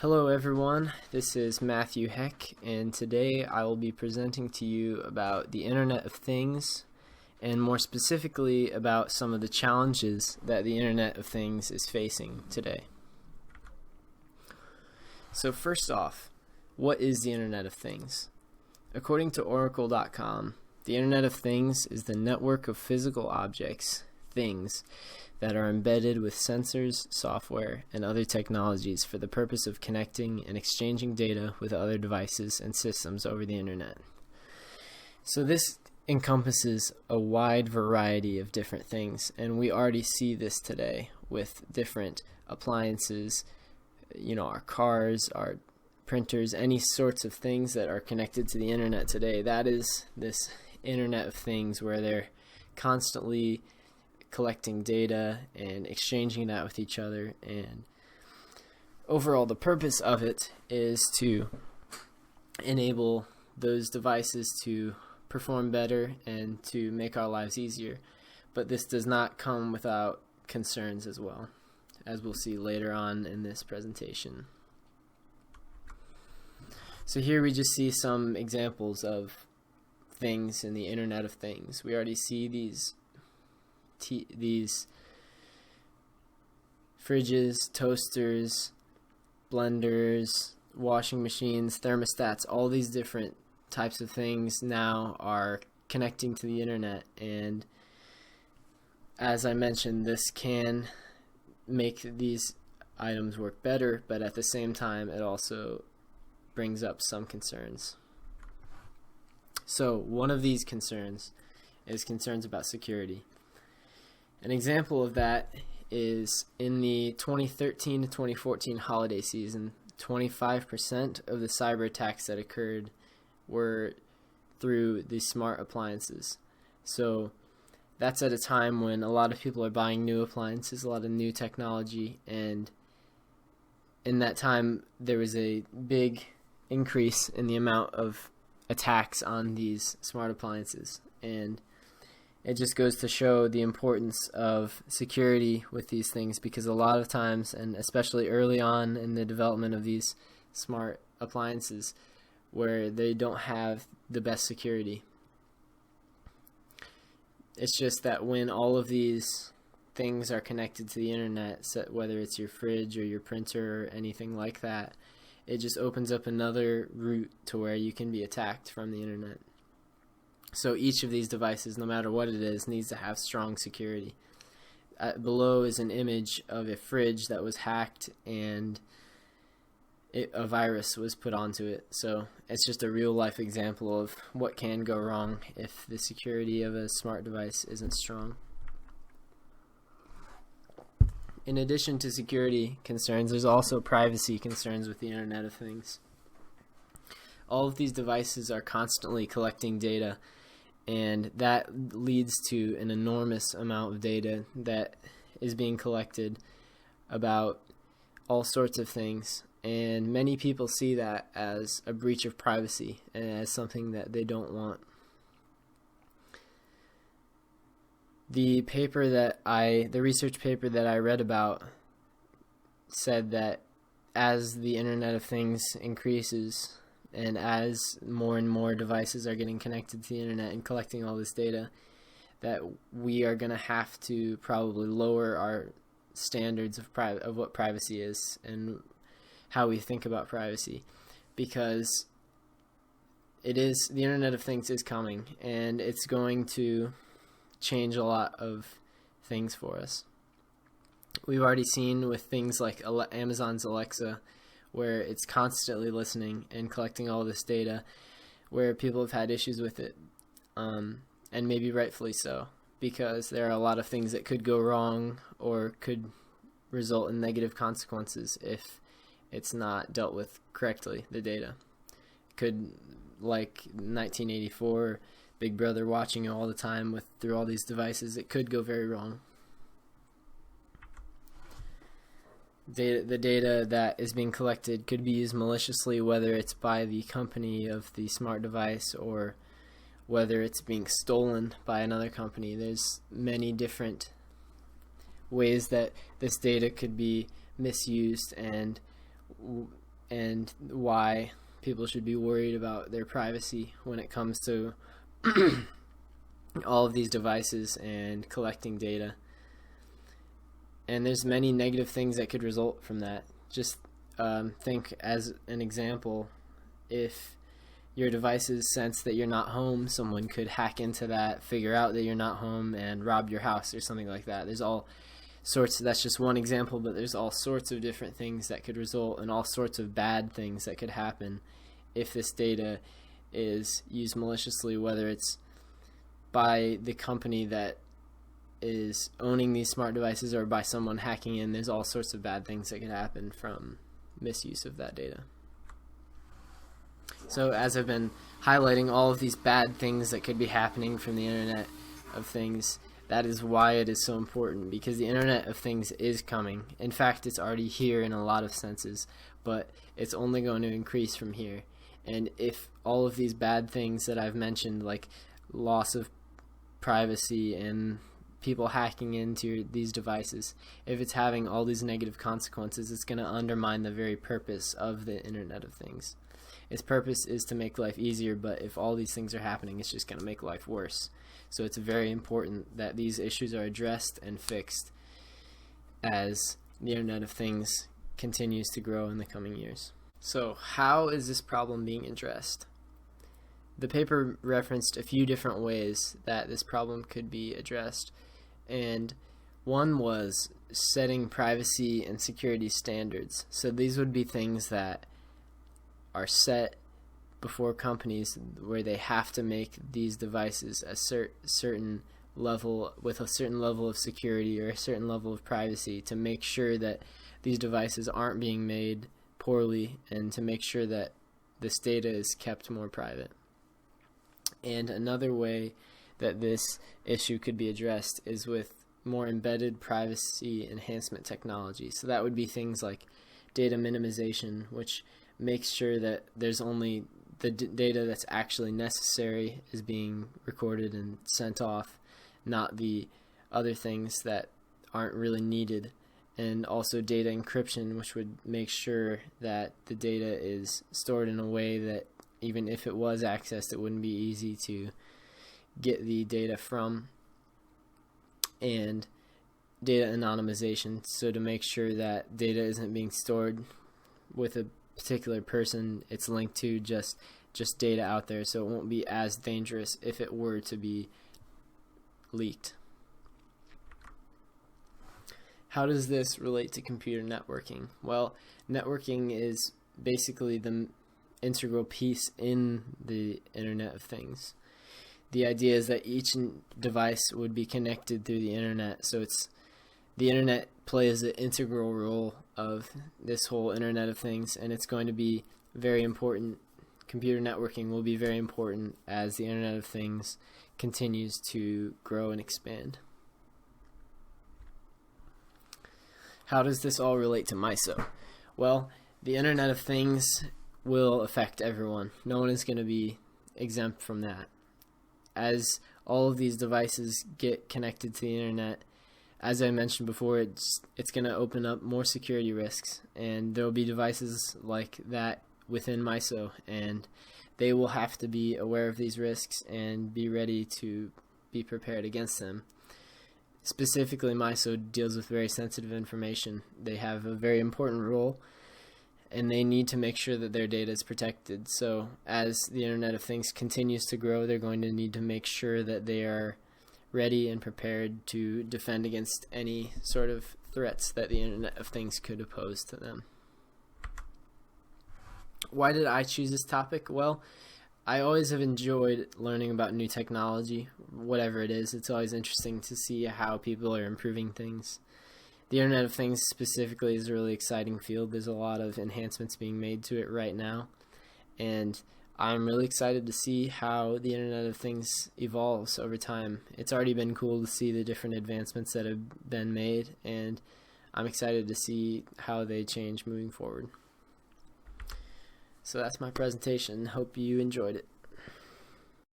Hello everyone, this is Matthew Heck, and today I will be presenting to you about the Internet of Things, and more specifically about some of the challenges that the Internet of Things is facing today. So first off, what is the Internet of Things? According to Oracle.com, the Internet of Things is the network of physical objects, things, that are embedded with sensors, software, and other technologies for the purpose of connecting and exchanging data with other devices and systems over the internet. So this encompasses a wide variety of different things, and we already see this today with different appliances, our cars, our printers, any sorts of things that are connected to the internet today. That is this Internet of Things, where they're constantly collecting data and exchanging that with each other, and overall the purpose of it is to enable those devices to perform better and to make our lives easier. But this does not come without concerns as well, as we'll see later on in this presentation. So here we just see some examples of things in the Internet of Things. We already see these fridges, toasters, blenders, washing machines, thermostats. All these different types of things now are connecting to the internet, and as I mentioned, this can make these items work better, but at the same time it also brings up some concerns. So one of these concerns is concerns about security. An example of that is in the 2013 to 2014 holiday season, 25% of the cyber attacks that occurred were through the smart appliances. So that's at a time when a lot of people are buying new appliances, a lot of new technology, and in that time there was a big increase in the amount of attacks on these smart appliances. And it just goes to show the importance of security with these things, because a lot of times, and especially early on in the development of these smart appliances, where they don't have the best security. It's just that when all of these things are connected to the internet, whether it's your fridge or your printer or anything like that, it just opens up another route to where you can be attacked from the internet. So each of these devices, no matter what it is, needs to have strong security. Below is an image of a fridge that was hacked, and a virus was put onto it. So it's just a real life example of what can go wrong if the security of a smart device isn't strong. In addition to security concerns, there's also privacy concerns with the Internet of Things. All of these devices are constantly collecting data, and that leads to an enormous amount of data that is being collected about all sorts of things, and many people see that as a breach of privacy and as something that they don't want. The research paper that I read about said that as the Internet of Things increases, and as more and more devices are getting connected to the internet and collecting all this data, that we are going to have to probably lower our standards of what privacy is and how we think about privacy, because the Internet of Things is coming, and it's going to change a lot of things for us. We've already seen with things like Amazon's Alexa, where it's constantly listening and collecting all this data, where people have had issues with it, and maybe rightfully so, because there are a lot of things that could go wrong or could result in negative consequences if it's not dealt with correctly, the data. Could, like 1984, Big Brother watching you all the time through all these devices, it could go very wrong. The data that is being collected could be used maliciously, whether it's by the company of the smart device or whether it's being stolen by another company. There's many different ways that this data could be misused, and and why people should be worried about their privacy when it comes to all of these devices and collecting data. And there's many negative things that could result from that. Just think, as an example, if your devices sense that you're not home, someone could hack into that, figure out that you're not home, and rob your house or something like that. There's all sorts, that's just one example, but there's all sorts of different things that could result, and all sorts of bad things that could happen if this data is used maliciously, whether it's by the company that is owning these smart devices or by someone hacking in. There's all sorts of bad things that could happen from misuse of that data. So as I've been highlighting all of these bad things that could be happening from the Internet of Things, that is why it is so important, because the Internet of Things is coming. In fact, it's already here in a lot of senses, but it's only going to increase from here. And if all of these bad things that I've mentioned, like loss of privacy and people hacking into these devices, if it's having all these negative consequences, it's going to undermine the very purpose of the Internet of Things. Its purpose is to make life easier, but if all these things are happening, it's just going to make life worse. So it's very important that these issues are addressed and fixed as the Internet of Things continues to grow in the coming years. So how is this problem being addressed? The paper referenced a few different ways that this problem could be addressed, and one was setting privacy and security standards. So these would be things that are set before companies where they have to make these devices a certain level, with a certain level of security or a certain level of privacy, to make sure that these devices aren't being made poorly and to make sure that this data is kept more private. And another way that this issue could be addressed is with more embedded privacy enhancement technology. So that would be things like data minimization, which makes sure that there's only the data that's actually necessary is being recorded and sent off, not the other things that aren't really needed. And also data encryption, which would make sure that the data is stored in a way that even if it was accessed, it wouldn't be easy to get the data from. And data anonymization, so to make sure that data isn't being stored with a particular person, it's linked to just data out there, so it won't be as dangerous if it were to be leaked. How does this relate to computer networking? Well, networking is basically the integral piece in the Internet of Things. The idea is that each device would be connected through the Internet, so the Internet plays an integral role of this whole Internet of Things, and it's going to be very important. Computer networking will be very important as the Internet of Things continues to grow and expand. How does this all relate to MISO? Well, the Internet of Things will affect everyone. No one is going to be exempt from that. As all of these devices get connected to the Internet, as I mentioned before, it's going to open up more security risks, and there will be devices like that within MISO, and they will have to be aware of these risks and be ready to be prepared against them. Specifically, MISO deals with very sensitive information. They have a very important role, and they need to make sure that their data is protected. So as the Internet of Things continues to grow, they're going to need to make sure that they are ready and prepared to defend against any sort of threats that the Internet of Things could pose to them. Why did I choose this topic? Well, I always have enjoyed learning about new technology, whatever it is. It's always interesting to see how people are improving things. The Internet of Things specifically is a really exciting field. There's a lot of enhancements being made to it right now, and I'm really excited to see how the Internet of Things evolves over time. It's already been cool to see the different advancements that have been made, and I'm excited to see how they change moving forward. So that's my presentation. Hope you enjoyed it.